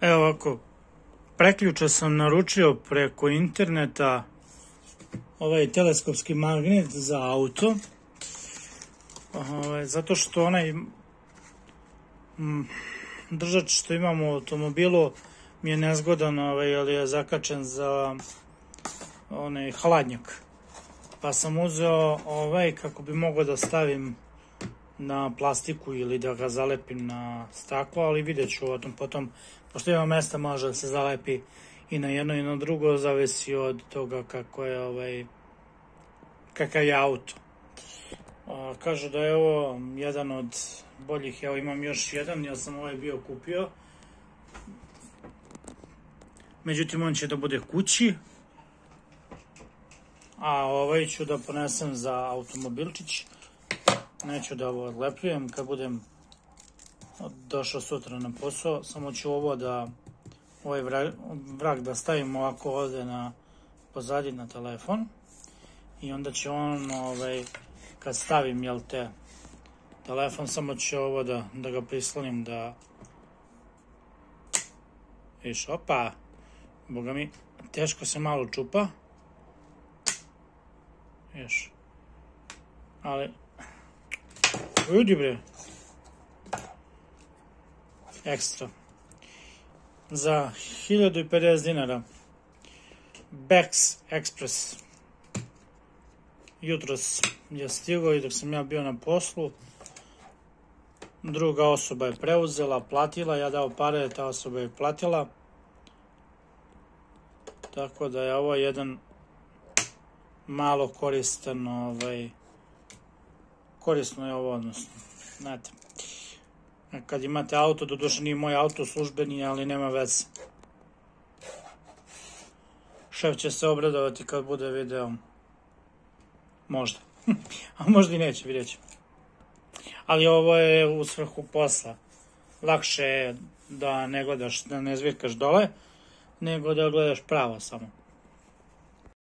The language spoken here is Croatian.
Evo ovako, preključe sam naručio preko interneta ovaj teleskopski magnet za auto, zato što onaj držač što imam u automobilu mi je nezgodan, jer je zakačen za onaj hladnjak. Pa sam uzeo kako bi mogao da stavim na plastiku ili da ga zalepim na staklo, ali vidjet ću o tom potom, pošto ima mesta može da se zalepi i na jedno i na drugo, zavisi od toga kakav je auto. Kažu da je ovo jedan od boljih, evo imam još jedan, ja sam ovaj bio kupio, međutim on će da bude kući, a ovaj ću da ponesem za automobilčić. Neću da ovo odlepljujem, kad budem došao sutra na posao, samo ću ovo da, ovaj vrak da stavim ovako ovde pozadi na telefon i onda će on, kad stavim, telefon, samo ću ovo da ga prislonim da, viš, opa, boga mi, teško se malo čupa, još, ali, vidi bre, ekstra, za 1050 dinara, Bex Express, jutros je stigao i dok sam ja bio na poslu, druga osoba je preuzela, platila, ja dao pare, ta osoba je platila, tako da je ovo jedan malo koristan, korisno je ovo, odnosno, znate, kad imate auto, doduše nije moj auto službeni, ali nema veze. Šef će se obradovati kad bude video, možda, a možda i neće, vidjet ćemo. Ali ovo je u svrhu posla, lakše je da ne gledaš, da ne zvirkaš dole, nego da gledaš pravo samo.